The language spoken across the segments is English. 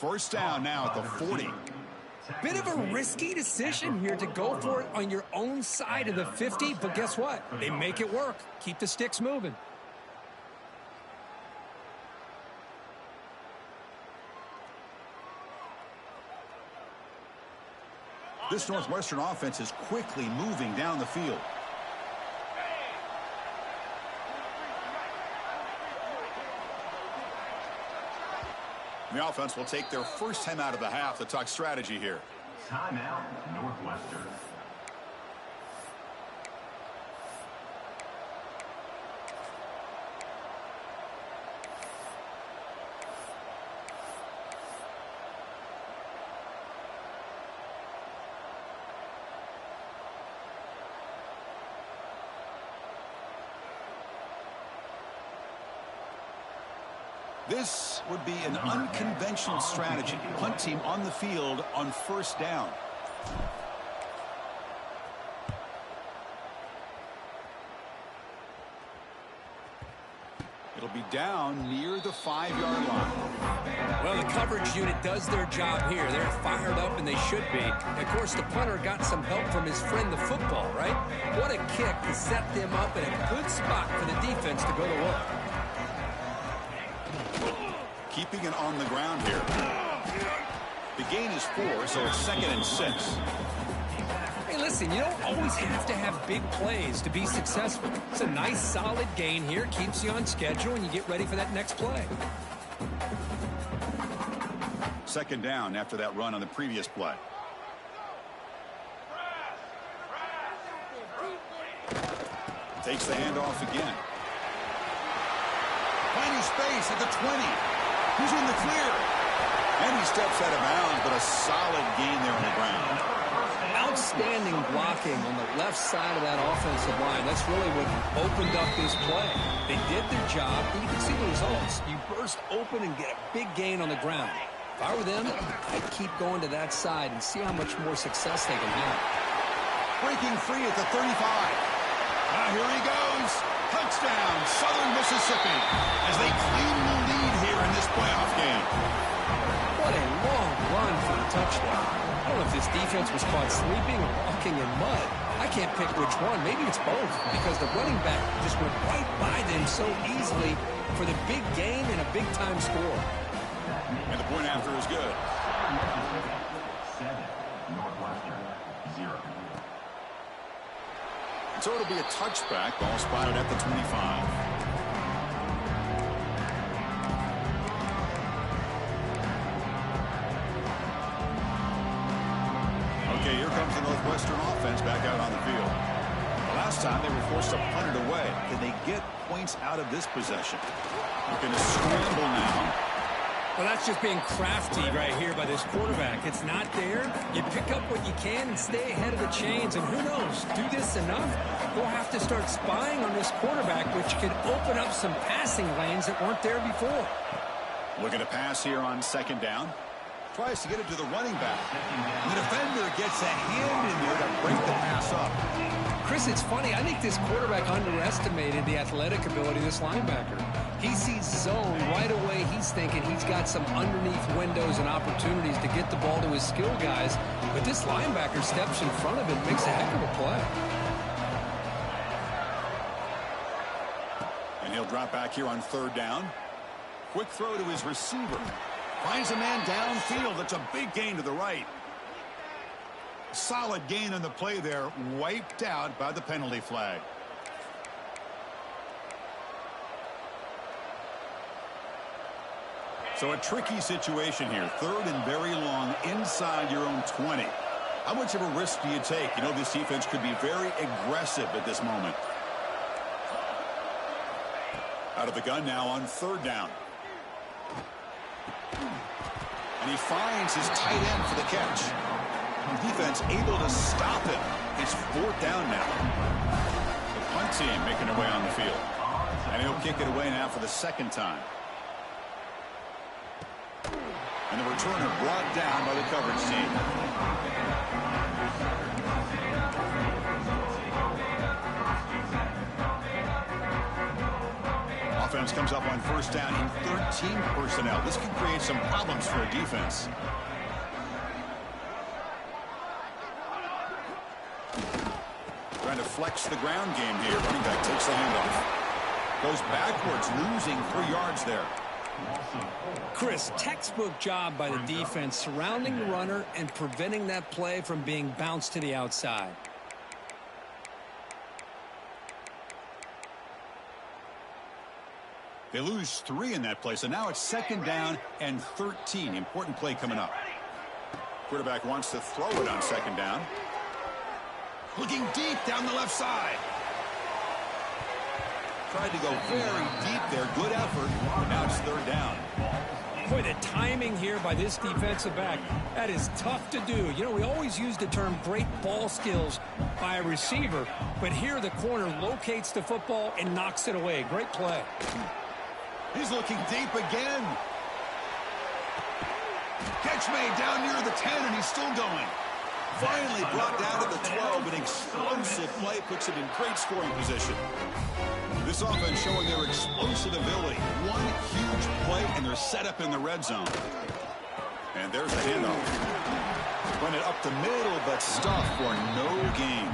First down now at the 40. Bit of a risky decision here to go for it on your own side of the 50, but guess what? They make it work. Keep the sticks moving. This Northwestern offense is quickly moving down the field. The offense will take their first time out of the half to talk strategy here. Timeout, Northwestern. This would be an unconventional strategy. Punt team on the field on first down. It'll be down near the 5-yard line. Well, the coverage unit does their job here. They're fired up, and they should be. Of course, the punter got some help from his friend, the football, right? What a kick to set them up in a good spot for the defense to go to work. Keeping it on the ground here. The gain is 4, so it's 2nd and 6. Hey, listen, you don't always have to have big plays to be successful. It's a nice, solid gain here. Keeps you on schedule, and you get ready for that next play. 2nd down after that run on the previous play. Takes the handoff again. Finding space at the 20. He's in the clear. And he steps out of bounds, but a solid gain there on the ground. Outstanding blocking on the left side of that offensive line. That's really what opened up this play. They did their job, and you can see the results. You burst open and get a big gain on the ground. If I were them, I'd keep going to that side and see how much more success they can have. Breaking free at the 35. Here he goes. Touchdown, Southern Mississippi, as they claim the lead here in this playoff game. What a long run for the touchdown. I don't know if this defense was caught sleeping or walking in mud. I can't pick which one. Maybe it's both, because the running back just went right by them so easily for the big gain and a big-time score. And the point after is good. 7, Northwestern, 0. So it'll be a touchback. Ball spotted at the 25. Okay, here comes the Northwestern offense back out on the field. The last time they were forced to punt it away. Can they get points out of this possession? They're going to scramble now. Well, that's just being crafty right here by this quarterback. It's not there. You pick up what you can and stay ahead of the chains. And who knows, do this enough, we'll have to start spying on this quarterback, which could open up some passing lanes that weren't there before. Looking to pass here on 2nd down. Tries to get it to the running back. The defender gets a hand in there to break the pass up. Chris, it's funny. I think this quarterback underestimated the athletic ability of this linebacker. He sees zone right away. He's thinking he's got some underneath windows and opportunities to get the ball to his skill guys. But this linebacker steps in front of him, makes a heck of a play. And he'll drop back here on 3rd down. Quick throw to his receiver. Finds a man downfield. That's a big gain to the right. Solid gain on the play there. Wiped out by the penalty flag. So a tricky situation here. 3rd and very long inside your own 20. How much of a risk do you take? You know, this defense could be very aggressive at this moment. Out of the gun now on 3rd down. And he finds his tight end for the catch. The defense able to stop him. It's 4th down now. The punt team making their way on the field. And he'll kick it away now for the 2nd time. And the returner brought down by the coverage team. Offense offense comes up on first down in 13 personnel. This could create some problems for a defense. Trying to flex the ground game here. Running back takes the handoff. Goes backwards, losing 3 yards there. Chris, textbook job by the defense surrounding the runner and preventing that play from being bounced to the outside. They lose 3 in that play, so now it's second down and 13. Important play coming up. Quarterback wants to throw it on second down. Looking deep down the left side. Tried to go very deep there. Good effort. But now it's third down. Boy, the timing here by this defensive back, that is tough to do. You know, we always use the term great ball skills by a receiver, but here the corner locates the football and knocks it away. Great play. He's looking deep again. Catch made down near the 10, and he's still going. Finally brought down to the 12. An explosive play puts him in great scoring position. This offense showing their explosive ability. One huge play, and they're set up in the red zone. And there's the handoff. Run it up the middle, but stuffed for no gain.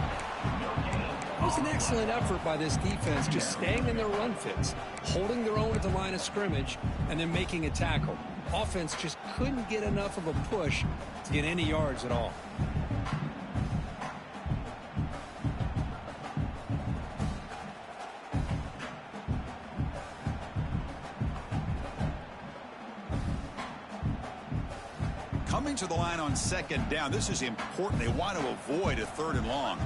It was an excellent effort by this defense, just staying in their run fits, holding their own at the line of scrimmage, and then making a tackle. Offense just couldn't get enough of a push to get any yards at all. Coming to the line on second down, this is important. They want to avoid a third and long.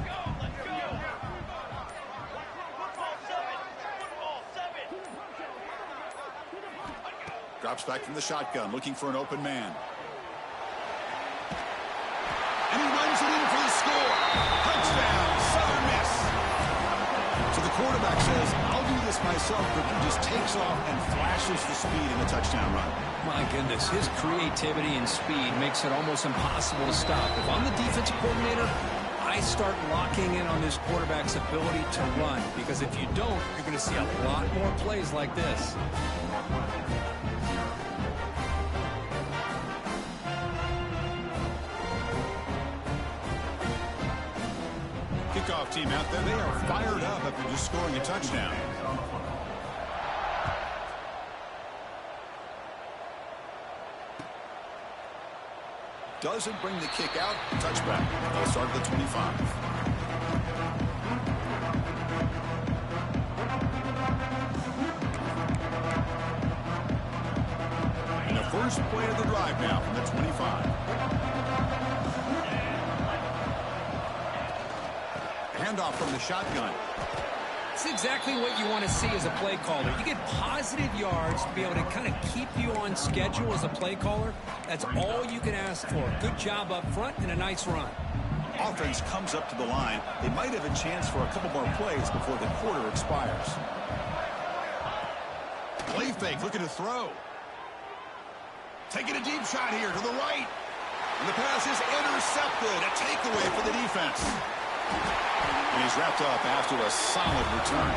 Drops back from the shotgun, looking for an open man. And he runs it in for the score. Touchdown, Southern Miss. So the quarterback says, I'll do this myself, but he just takes off and flashes the speed in the touchdown run. My goodness, his creativity and speed makes it almost impossible to stop. If I'm the defensive coordinator, I start locking in on this quarterback's ability to run, because if you don't, you're going to see a lot more plays like this. Kickoff team out there, they are fired up after just scoring a touchdown. Doesn't bring the kick out. Touchback. They'll start at the 25. And the first play of the drive now from the 25. Handoff from the shotgun. It's exactly what you want to see as a play caller. You get positive yards to be able to kind of keep you on schedule as a play caller. That's all you can ask for. Good job up front and a nice run. Offense comes up to the line. They might have a chance for a couple more plays before the quarter expires. Play fake, looking to throw. Taking a deep shot here to the right. And the pass is intercepted. A takeaway for the defense. And he's wrapped up after a solid return.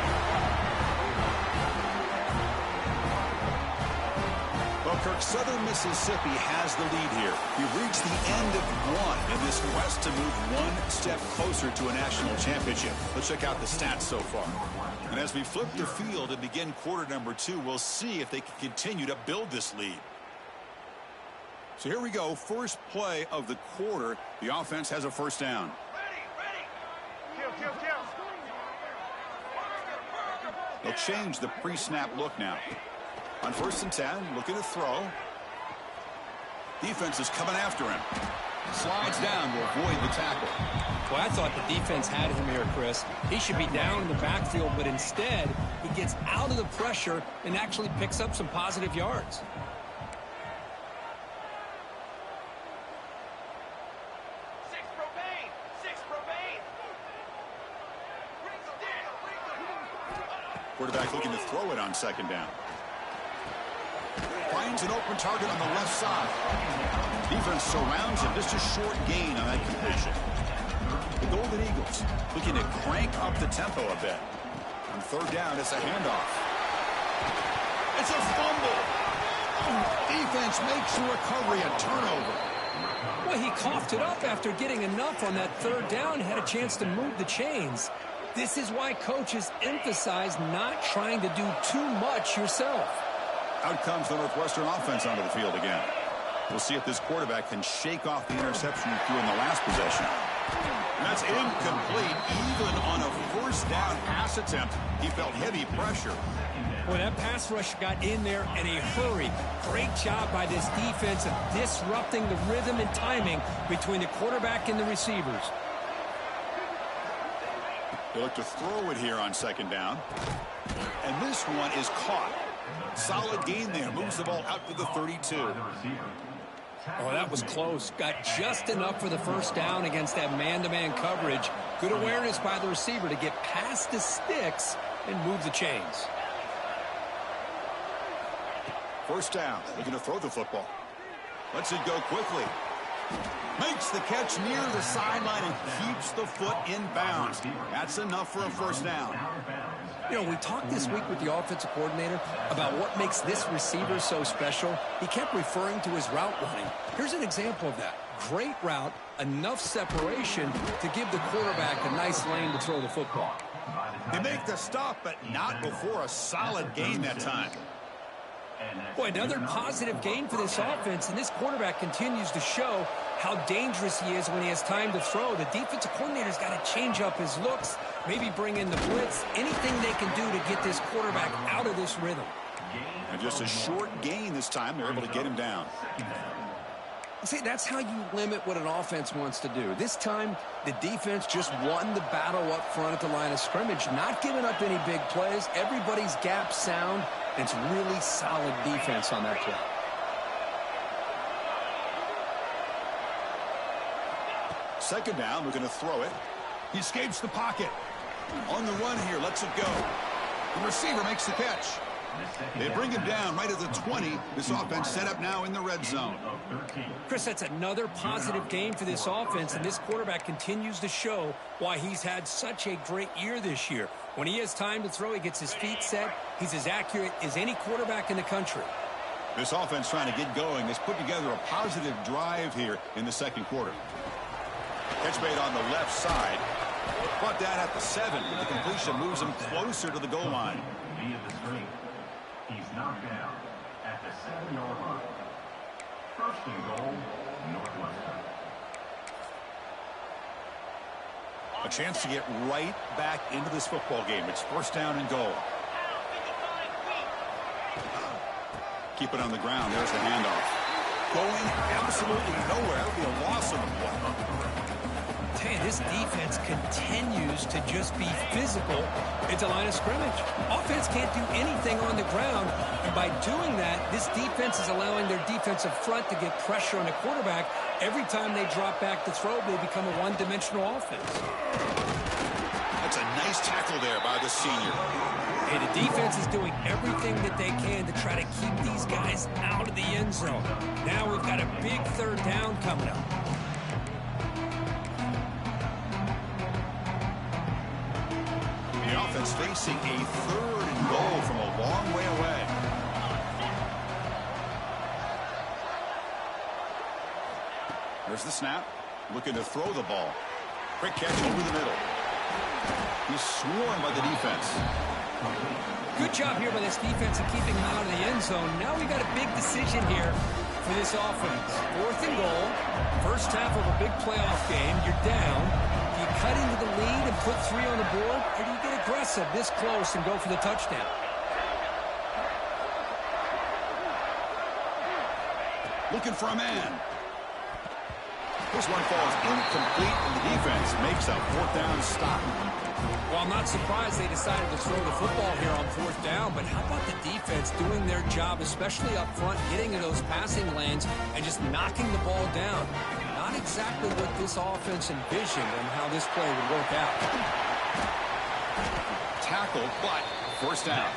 Well, Kirk, Southern Mississippi has the lead here. We've reached the end of one in this quest to move one step closer to a national championship. Let's check out the stats so far. And as we flip the field and begin quarter number 2, we'll see if they can continue to build this lead. So here we go. First play of the quarter. The offense has a first down. They'll change the pre-snap look now. On 1st and 10, looking to throw. Defense is coming after him. Slides down to avoid the tackle. Well, I thought the defense had him here, Chris. He should be down in the backfield, but instead, he gets out of the pressure and actually picks up some positive yards. Quarterback looking to throw it on second down. Finds an open target on the left side. Defense surrounds him. Just a short gain on that completion. The Golden Eagles looking to crank up the tempo a bit. On third down, it's a handoff. It's a fumble. Defense makes the recovery a turnover. Well, he coughed it up after getting enough on that third down, had a chance to move the chains. This is why coaches emphasize not trying to do too much yourself. Out comes the Northwestern offense onto the field again. We'll see if this quarterback can shake off the interception he threw in the last possession. That's incomplete. Even on a first down pass attempt, he felt heavy pressure. Well, that pass rush got in there in a hurry. Great job by this defense of disrupting the rhythm and timing between the quarterback and the receivers. They look to throw it here on second down. And this one is caught. Solid gain there. Moves the ball out to the 32. Oh, that was close. Got just enough for the first down against that man-to-man coverage. Good awareness by the receiver to get past the sticks and move the chains. First down. Looking to throw the football. Lets it go quickly. Makes the catch near the sideline and keeps the foot in bounds. That's enough for a first down. You know, we talked this week with the offensive coordinator about what makes this receiver so special. He kept referring to his route running. Here's an example of that. Great route, enough separation to give the quarterback a nice lane to throw the football. They make the stop, but not before a solid gain that time. Boy, another positive gain for this offense, and this quarterback continues to show how dangerous he is when he has time to throw. The defensive coordinator's got to change up his looks, maybe bring in the blitz, anything they can do to get this quarterback out of this rhythm. And just a short gain this time, they're able to get him down. See, that's how you limit what an offense wants to do. This time, the defense just won the battle up front at the line of scrimmage, not giving up any big plays. Everybody's gap sound. It's really solid defense on that play. Second down, we're going to throw it. He escapes the pocket. On the run here, lets it go. The receiver makes the catch. They bring him down right at the 20. This offense set up now in the red zone. Chris, that's another positive game for this offense, and this quarterback continues to show why he's had such a great year this year. When he has time to throw, he gets his feet set. He's as accurate as any quarterback in the country. This offense trying to get going has put together a positive drive here in the second quarter. Catch made on the left side. Brought down at the 7. The completion moves him closer to the goal line. He's knocked down at the 7-yard line. First and goal, Northwestern. A chance to get right back into this football game. It's first down and goal. Keep it on the ground. There's the handoff. Going absolutely nowhere. That would be a loss on the play. This defense continues to just be physical at the line of scrimmage. Offense can't do anything on the ground, and by doing that, this defense is allowing their defensive front to get pressure on the quarterback. Every time they drop back to throw, they become a one-dimensional offense. That's a nice tackle there by the senior. Hey, the defense is doing everything that they can to try to keep these guys out of the end zone. Now we've got a big third down coming up. The offense facing a third and goal from a long way away. There's the snap. Looking to throw the ball. Quick catch over the middle. He's swarmed by the defense. Good job here by this defense of keeping him out of the end zone. Now we got a big decision here for this offense. Fourth and goal. First half of a big playoff game. You're down. Do you cut into the lead and put 3 on the board? Or do you get aggressive this close and go for the touchdown? Looking for a man. This one falls incomplete, and the defense makes a fourth down stop. Well, I'm not surprised they decided to throw the football here on fourth down, but how about the defense doing their job, especially up front, getting in those passing lanes and just knocking the ball down? Not exactly what this offense envisioned and how this play would work out. Tackled, but first down.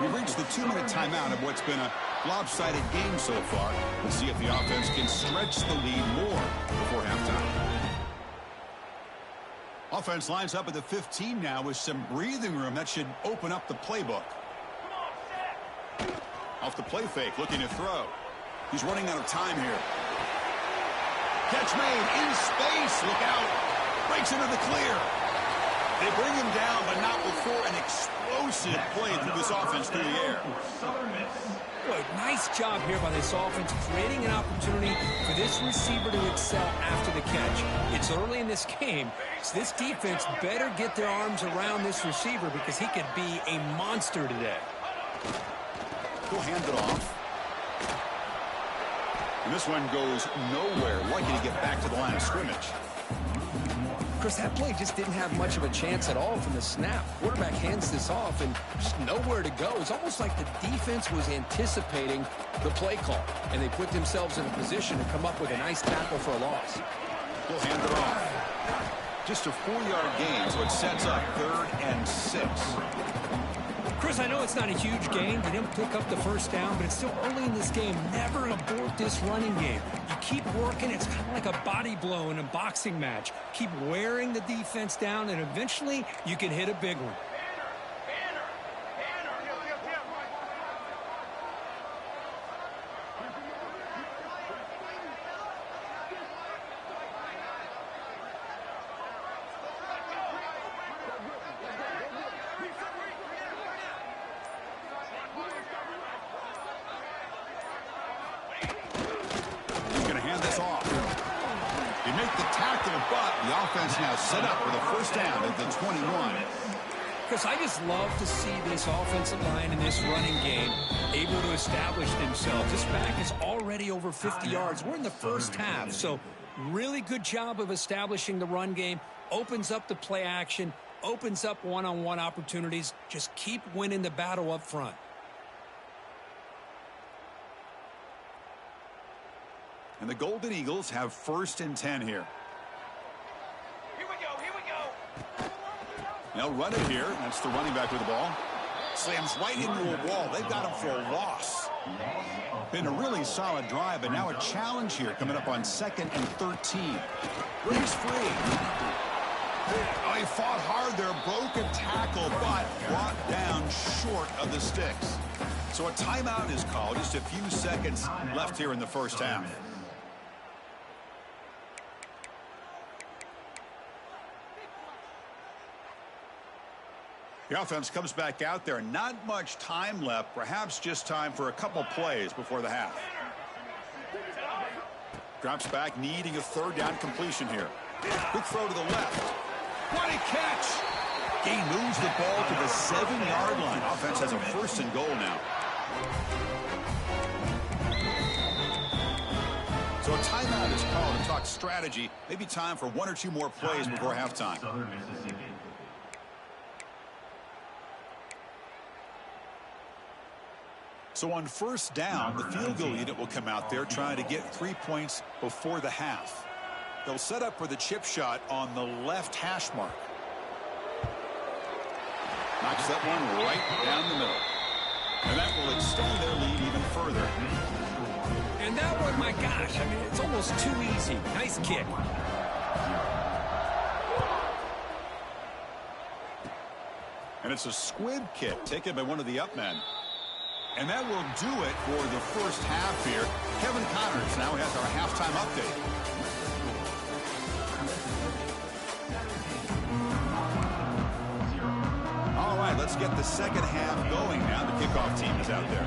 We reached the 2-minute timeout of what's been a lopsided game so far. We'll see if the offense can stretch the lead more before halftime. Offense lines up at the 15 now with some breathing room. That should open up the playbook. Off the play fake, looking to throw. He's running out of time here. Catch made in space. Look out. Breaks into the clear. They bring him down, but not before an explosive play through this offense through the air. Boy, nice job here by this offense, creating an opportunity for this receiver to excel after the catch. It's early in this game, so this defense better get their arms around this receiver because he could be a monster today. He'll hand it off. And this one goes nowhere. Lucky to get back to the line of scrimmage. Chris, that play just didn't have much of a chance at all from the snap. Quarterback hands this off and just nowhere to go. It's almost like the defense was anticipating the play call, and they put themselves in a position to come up with a nice tackle for a loss. He'll hand it off. Just a 4-yard gain, so it sets up 3rd and 6. Chris, I know it's not a huge gain. They didn't pick up the first down, but it's still early in this game. Never abort this running game. You keep working. It's kind of like a body blow in a boxing match. Keep wearing the defense down, and eventually you can hit a big one. Now set up with a first down at the 21. Chris, I just love to see this offensive line in this running game able to establish themselves. This back is already over 50 yards. We're in the first half, so really good job of establishing the run game. Opens up the play action, opens up one-on-one opportunities. Just keep winning the battle up front. And the Golden Eagles have 1st and 10 here. They'll run it here. That's the running back with the ball. Slams right into a wall. They've got him for a loss. Been a really solid drive, but now a challenge here coming up on 2nd and 13. Breaks free. Oh, he fought hard there. Broke a tackle, but brought down short of the sticks. So a timeout is called. Just a few seconds left here in the first half. The offense comes back out there. Not much time left. Perhaps just time for a couple plays before the half. Drops back, needing a 3rd down completion here. Quick throw to the left. What a catch! He moves the ball to the 7-yard line. Offense has a 1st and goal now. So a timeout is called to talk strategy. Maybe time for 1 or 2 more plays before halftime. So on 1st down, the field goal unit will come out there trying to get 3 points before the half. They'll set up for the chip shot on the left hash mark. Knocks that one right down the middle. And that will extend their lead even further. And that one, my gosh, I mean, it's almost too easy. Nice kick. And it's a squib kick taken by one of the up men. And that will do it for the first half here. Kevin Connors now has our halftime update. All right, let's get the second half going now. The kickoff team is out there.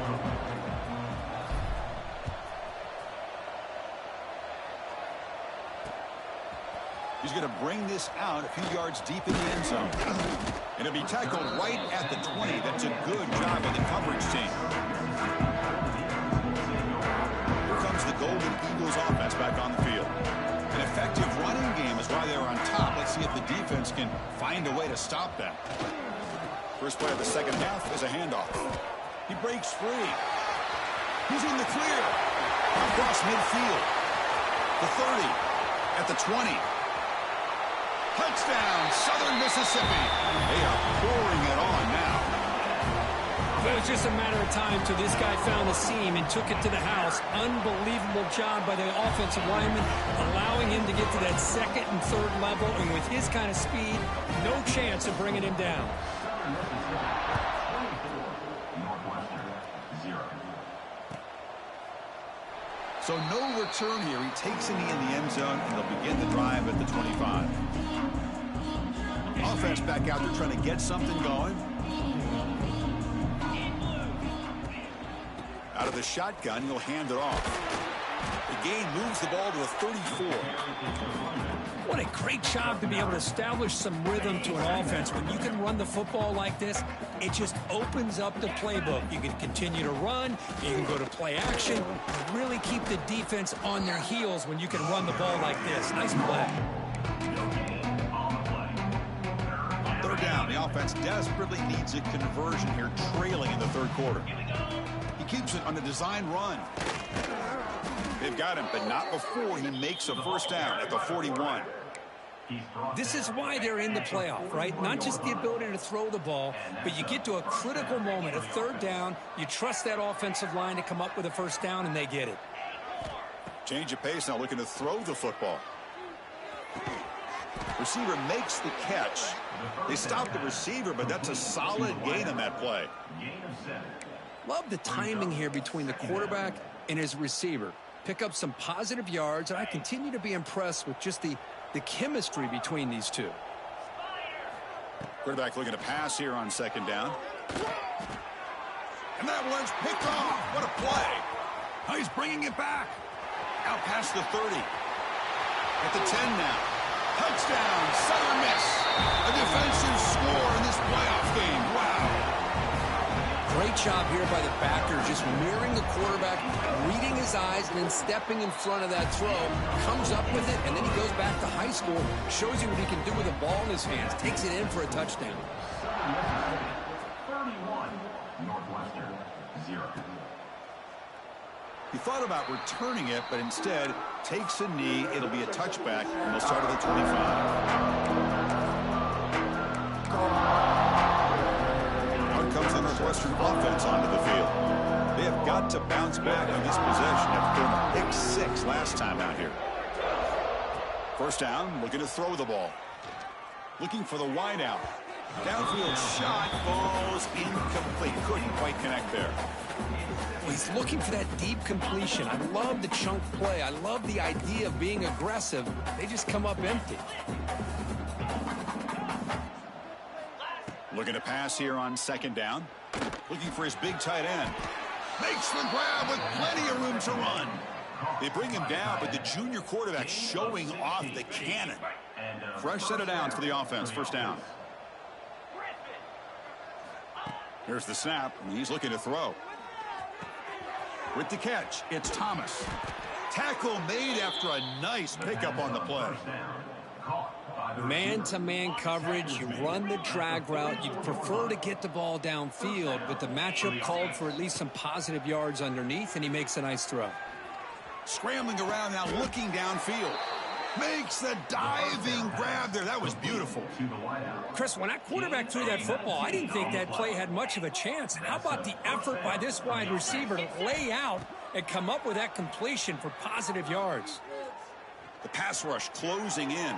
He's going to bring this out a few yards deep in the end zone. And it'll be tackled right at the 20. That's a good job by the coverage team. Here comes the Golden Eagles offense back on the field. An effective running game is why they're on top. Let's see if the defense can find a way to stop them. First play of the second half is a handoff. He breaks free. He's in the clear. Across midfield. The 30. At the 20. Touchdown, Southern Mississippi. They are pouring it on now. It was just a matter of time till this guy found the seam and took it to the house. Unbelievable job by the offensive lineman, allowing him to get to that 2nd and 3rd level. And with his kind of speed, no chance of bringing him down. So no return here. He takes a knee in the end zone, and they'll begin the drive at the 25. Offense back out there trying to get something going. Out of the shotgun, he'll hand it off. The gain moves the ball to the 34. What a great job to be able to establish some rhythm to an offense. When you can run the football like this, it just opens up the playbook. You can continue to run. You can go to play action. Really keep the defense on their heels when you can run the ball like this. Nice play. Third down. The offense desperately needs a conversion here, trailing in the third quarter. He keeps it on a design run. They've got him, but not before he makes a first down at the 41. This is why they're in the playoff, right? Not just the ability to throw the ball, but you get to a critical moment, a third down. You trust that offensive line to come up with a first down, and they get it. Change of pace now, looking to throw the football. Receiver makes the catch. They stop the receiver, but that's a solid gain on that play. Love the timing here between the quarterback and his receiver. Pick up some positive yards, and I continue to be impressed with just the chemistry between these two. Quarterback looking to pass here on second down. And that one's picked off. What a play. Oh, he's bringing it back. Out past the 30. At the 10 now. Touchdown, Southern Miss. A defensive score in this playoff game. Wow. Great job here by the backer, just mirroring the quarterback, reading his eyes, and then stepping in front of that throw. Comes up with it, and then he goes back to high school, shows you what he can do with the ball in his hands, takes it in for a touchdown. 31, Northwestern, 0. He thought about returning it, but instead takes a knee. It'll be a touchback, and they'll start at the 25. Comes the Northwestern offense onto the field. They have got to bounce back on this possession after throwing a pick 6 last time out here. First down, looking to throw the ball. Looking for the wideout. Downfield shot falls incomplete. Couldn't quite connect there. He's looking for that deep completion. I love the chunk play. I love the idea of being aggressive. They just come up empty. Looking to pass here on second down. Looking for his big tight end. Makes the grab with plenty of room to run. They bring him down, but the junior quarterback showing off the cannon. Fresh set of downs for the offense. First down. Here's the snap, and he's looking to throw. With the catch, it's Thomas. Tackle made after a nice pickup on the play. Man-to-man coverage, you run the drag route. You'd prefer to get the ball downfield, but the matchup called for at least some positive yards underneath, and he makes a nice throw. Scrambling around now, looking downfield. Makes the diving grab there. That was beautiful. Chris, when that quarterback threw that football, I didn't think that play had much of a chance. How about the effort by this wide receiver to lay out and come up with that completion for positive yards? The pass rush closing in.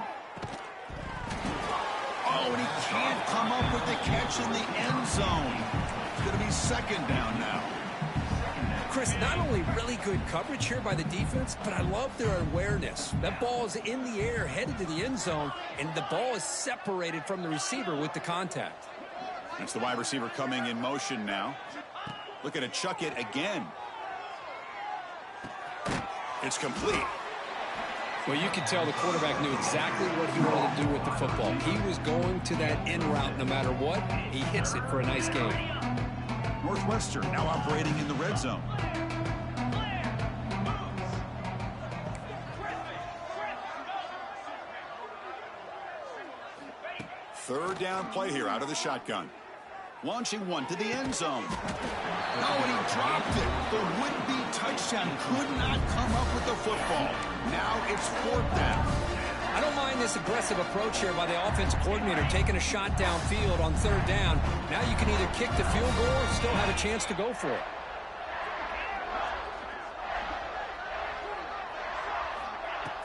Oh, and he can't come up with the catch in the end zone. It's going to be second down now. Chris, not only really good coverage here by the defense, but I love their awareness. That ball is in the air, headed to the end zone, and the ball is separated from the receiver with the contact. It's the wide receiver coming in motion now. Looking to chuck it again. It's complete. Well, you can tell the quarterback knew exactly what he wanted to do with the football. He was going to that in route no matter what. He hits it for a nice gain. Northwestern now operating in the red zone. Third down play here out of the shotgun. Launching one to the end zone. Oh, and he dropped it. The would-be touchdown could not come up with the football. Now it's fourth down. I don't mind this aggressive approach here by the offensive coordinator, taking a shot downfield on third down. Now you can either kick the field goal or still have a chance to go for it.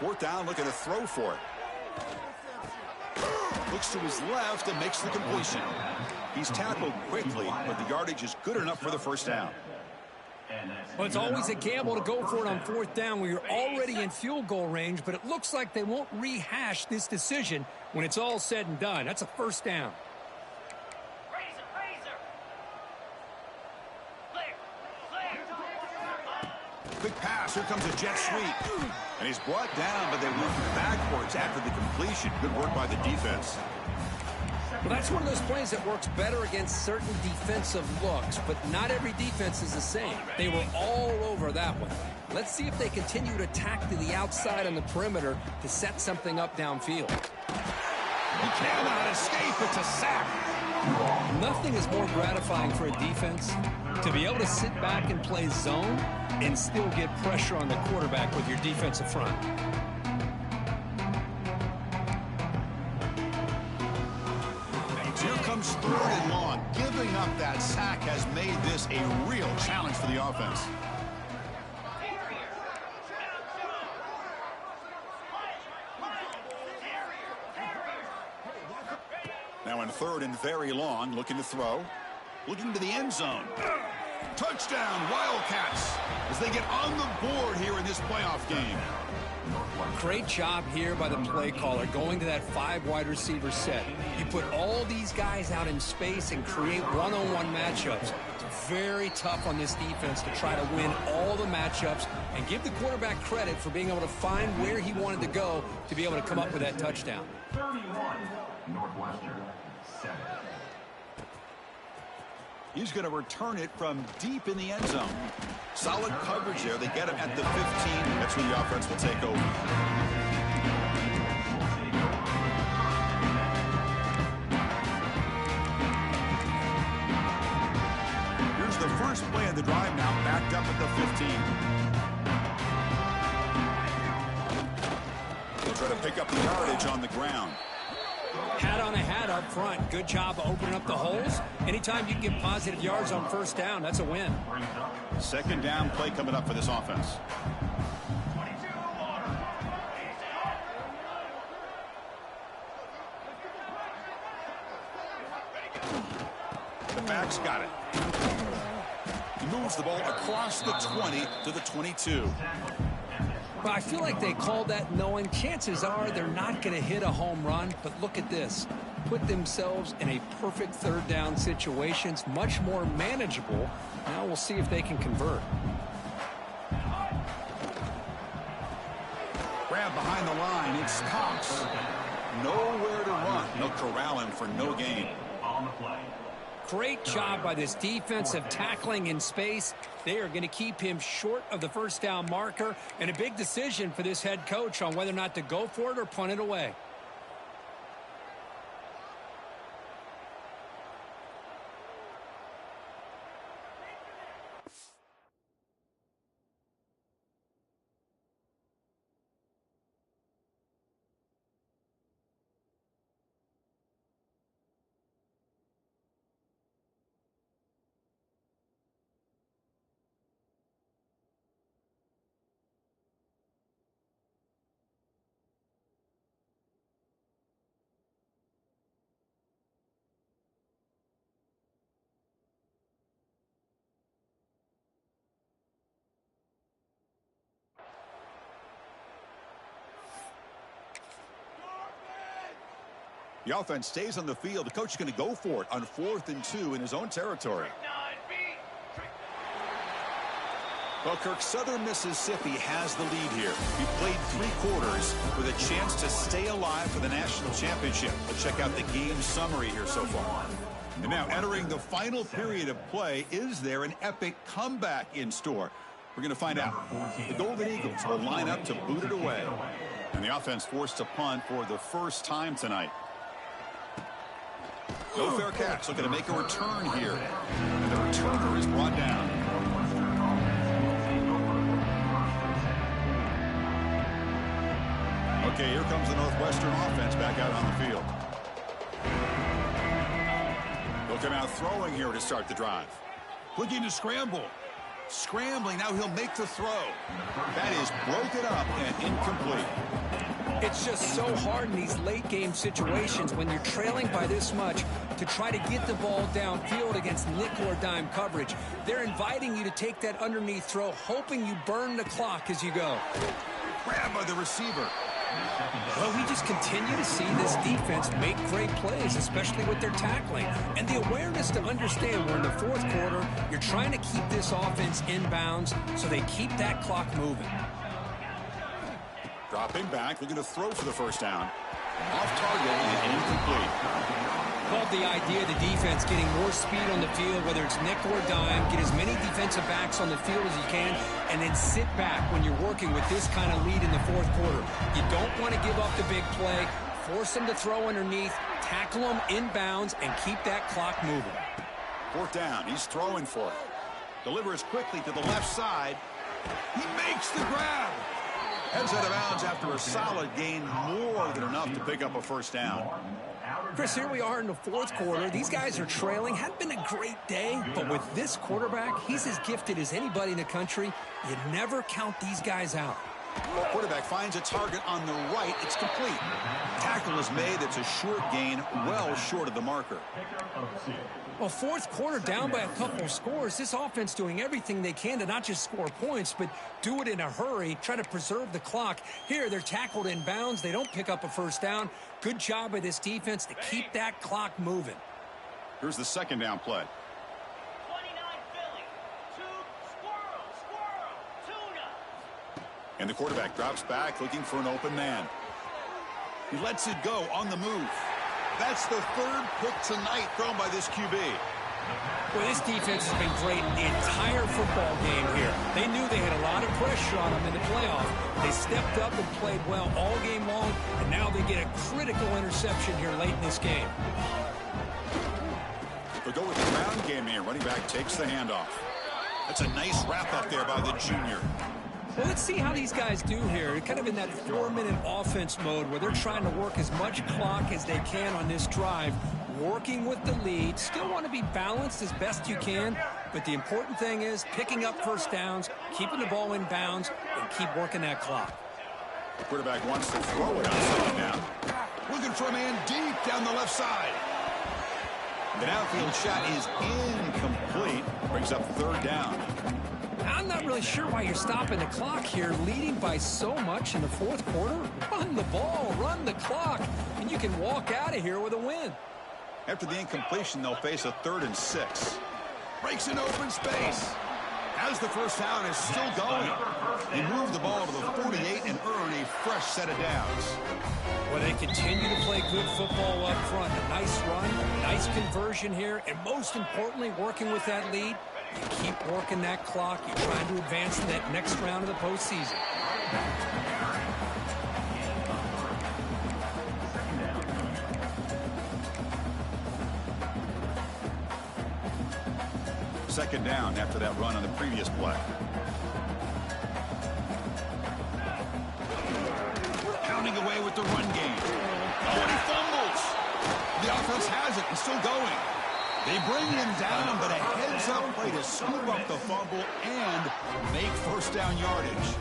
Fourth down, looking to throw for it. Looks to his left and makes the completion. He's tackled quickly, but the yardage is good enough for the first down. And that's Well, it's always a gamble to go for it on fourth down when you're already in field goal range, but it looks like they won't rehash this decision when it's all said and done. That's a first down. Quick pass. Here comes a jet sweep. And he's brought down, but they move backwards after the completion. Good work by the defense. Well, that's one of those plays that works better against certain defensive looks, but not every defense is the same. They were all over that one. Let's see if they continue to tack to the outside on the perimeter to set something up downfield. He cannot escape. It's a sack. Nothing is more gratifying for a defense to be able to sit back and play zone and still get pressure on the quarterback with your defensive front. Here comes third and long. Giving up that sack has made this a real challenge for the offense. Now in third and very long, looking to throw. Looking to the end zone. Touchdown, Wildcats, as they get on the board here in this playoff game. Great job here by the play caller going to that 5 wide receiver set. You put all these guys out in space and create one-on-one matchups. It's very tough on this defense to try to win all the matchups and give the quarterback credit for being able to find where he wanted to go to be able to come up with that touchdown. 31, Northwestern, 7. He's going to return it from deep in the end zone. Solid coverage there. They get him at the 15. That's when the offense will take over. Here's the first play of the drive now, backed up at the 15. They'll try to pick up the yardage on the ground. Hat on a hat up front. Good job of opening up the holes. Anytime you can get positive yards on first down, that's a win. Second down play coming up for this offense. The back's got it. He moves the ball across the 20 to the 22. But I feel like they called that knowing chances are they're not going to hit a home run. But look at this. Put themselves in a perfect third down situation. It's much more manageable. Now we'll see if they can convert. Grab behind the line. It's Cox. Nowhere to run. They'll corral him for no gain. On the play. Great job by this defensive tackling in space. They are going to keep him short of the first down marker, and a big decision for this head coach on whether or not to go for it or punt it away. The offense stays on the field. The coach is going to go for it on 4th and 2 in his own territory. Well, Kirk, Southern Mississippi has the lead here. He played 3 quarters with a chance to stay alive for the national championship. Let's check out the game summary here so far. And now entering the final period of play, is there an epic comeback in store? We're going to find out. The Golden Eagles will line up to boot it away. And the offense forced to punt for the first time tonight. No fair catch. Looking to make a return here. And the returner is brought down. Okay, here comes the Northwestern offense back out on the field. Looking out throwing here to start the drive. Looking to scramble. Scrambling, now he'll make the throw. That is broken up and incomplete. It's just so hard in these late game situations when you're trailing by this much to try to get the ball downfield against nickel or dime coverage. They're inviting you to take that underneath throw, hoping you burn the clock as you go. Grab by the receiver. Well, we just continue to see this defense make great plays, especially with their tackling. And the awareness to understand we're in the fourth quarter, you're trying to keep this offense in bounds so they keep that clock moving. Dropping back, looking to throw for the first down. Off target and incomplete. Love the idea of the defense getting more speed on the field, whether it's nickel or dime, get as many defensive backs on the field as you can, and then sit back when you're working with this kind of lead in the fourth quarter. You don't want to give up the big play, force them to throw underneath, tackle them in bounds, and keep that clock moving. Fourth down, he's throwing for it. Delivers quickly to the left side. He makes the grab. Heads out of bounds after a solid gain, more than enough to pick up a first down. Chris, here we are in the fourth quarter. These guys are trailing. Hadn't been a great day, but with this quarterback, he's as gifted as anybody in the country. You never count these guys out. Quarterback finds a target on the right. It's complete. Tackle is made. It's a short gain, well short of the marker. Well, fourth quarter down by a couple of scores. This offense doing everything they can to not just score points, but do it in a hurry, try to preserve the clock. Here, they're tackled in bounds. They don't pick up a first down. Good job by this defense to keep that clock moving. Here's the second down play. 29 Philly. Squirrel, tuna. And the quarterback drops back, looking for an open man. He lets it go on the move. That's the third pick tonight thrown by this QB. Well, this defense has been great the entire football game here. They knew they had a lot of pressure on them in the playoff. They stepped up and played well all game long, and now they get a critical interception here late in this game. They'll go with the ground game here. Running back takes the handoff. That's a nice wrap up there by the junior. Well, let's see how these guys do here. Kind of in that 4-minute offense mode where they're trying to work as much clock as they can on this drive, working with the lead. Still want to be balanced as best you can, but the important thing is picking up first downs, keeping the ball in bounds, and keep working that clock. The quarterback wants to throw it on second down. Looking for a man deep down the left side. The downfield shot is incomplete. Brings up third down. I'm not really sure why you're stopping the clock here, leading by so much in the fourth quarter. Run the ball, run the clock, and you can walk out of here with a win. After the incompletion, they'll face a 3rd and 6. Breaks in open space. As the first down is still going. They move the ball to the 48 and earn a fresh set of downs. Well, they continue to play good football up front. A nice run, nice conversion here, and most importantly, working with that lead. You keep working that clock. You're trying to advance to that next round of the postseason. Second down after that run on the previous play. Pounding away with the run game. Oh, and he fumbles. The offense has it and still going. They bring him down, but a heads-up play to scoop up the fumble and make first down yardage.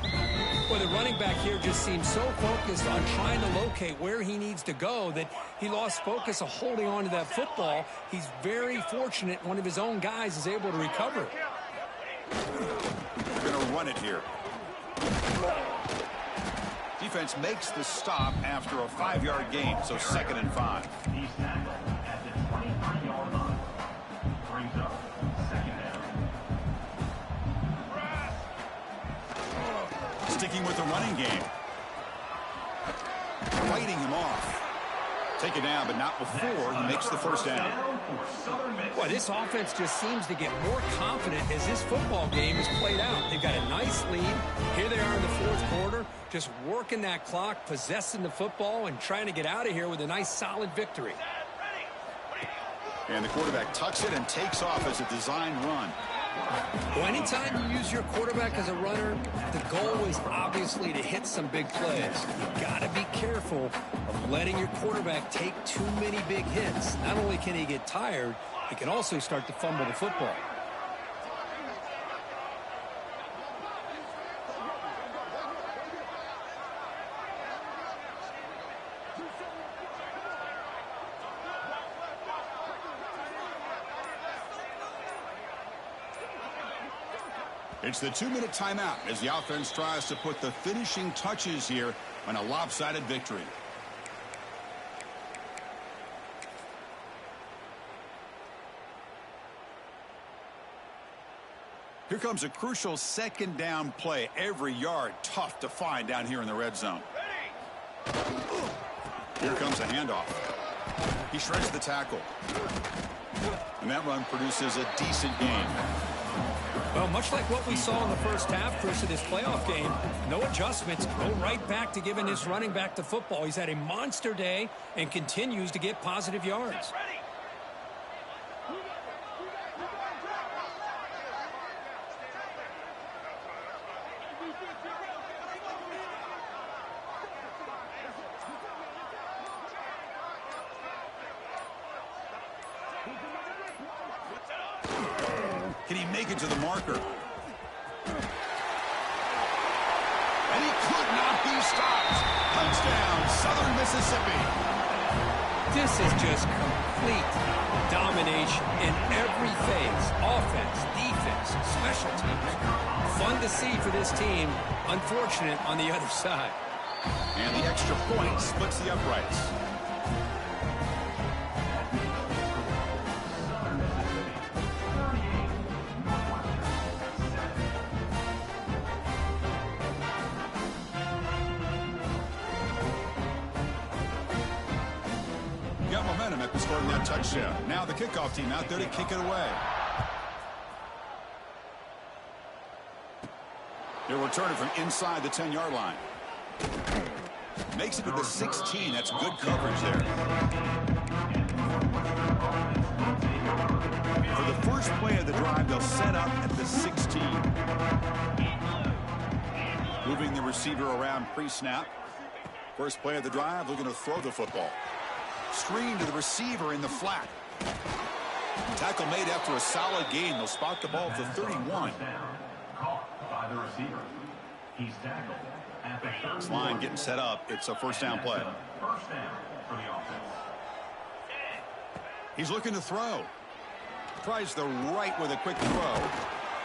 Well, the running back here just seems so focused on trying to locate where he needs to go that he lost focus of holding on to that football. He's very fortunate one of his own guys is able to recover. They're going to run it here. Defense makes the stop after a 5-yard gain, so 2nd and 5. He's tackled at the 23-yard line. Brings up second down. Sticking with the running game. Fighting him off. Take it down, but not before he makes the first down. Boy, this offense just seems to get more confident as this football game is played out. They've got a nice lead. Here they are in the fourth quarter, just working that clock, possessing the football, and trying to get out of here with a nice, solid victory. And the quarterback tucks it and takes off as a design run. Well, anytime you use your quarterback as a runner, the goal is obviously to hit some big plays. You got to be careful of letting your quarterback take too many big hits. Not only can he get tired, he can also start to fumble the football. It's the 2-minute timeout as the offense tries to put the finishing touches here on a lopsided victory. Here comes a crucial second down play. Every yard tough to find down here in the red zone. Here comes a handoff. He shreds the tackle. And that run produces a decent gain. Well, much like what we saw in the first half, Chris, of this playoff game, no adjustments. Go right back to giving this running back the football. He's had a monster day and continues to get positive yards. Can he make it to the marker? And he could not be stopped. Touchdown, Southern Mississippi. This is just complete domination in every phase. Offense, defense, special teams. Fun to see for this team. Unfortunate on the other side. And the extra point splits the uprights. Got momentum after scoring that touchdown. Now the kickoff team out there to kick it away. They'll return it from inside the 10-yard line. Makes it to the 16. That's good coverage there. For the first play of the drive, they'll set up at the 16. Moving the receiver around pre-snap. First play of the drive, looking to throw the football. Screen to the receiver in the flat. Tackle made after a solid gain. They'll spot the ball at the 31. Caught by the receiver. He's tackled at the 31. This line getting set up. It's a first down play. First down for the offense. He's looking to throw. Tries the right with a quick throw.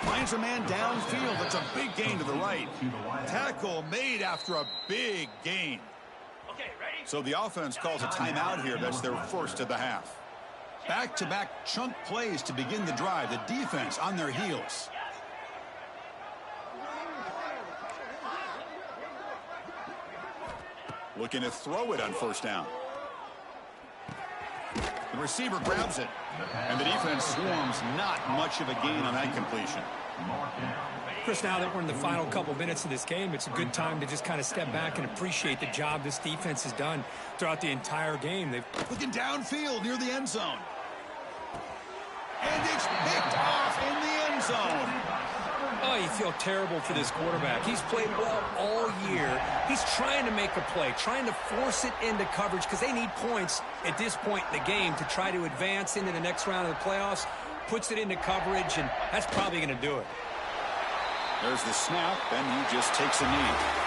Finds a man downfield. That's a big gain to the right. Tackle made after a big gain. So the offense calls a timeout here. That's their first of the half. Back-to-back chunk plays to begin the drive. The defense on their heels. Looking to throw it on first down. The receiver grabs it. And the defense swarms. Not much of a gain on that completion. Chris, now that we're in the final couple minutes of this game, it's a good time to just kind of step back and appreciate the job this defense has done throughout the entire game. They've looking downfield near the end zone. And it's picked off in the end zone. Oh, you feel terrible for this quarterback. He's played well all year. He's trying to make a play, trying to force it into coverage because they need points at this point in the game to try to advance into the next round of the playoffs. Puts it into coverage, and that's probably going to do it. There's the snap, and he just takes a knee.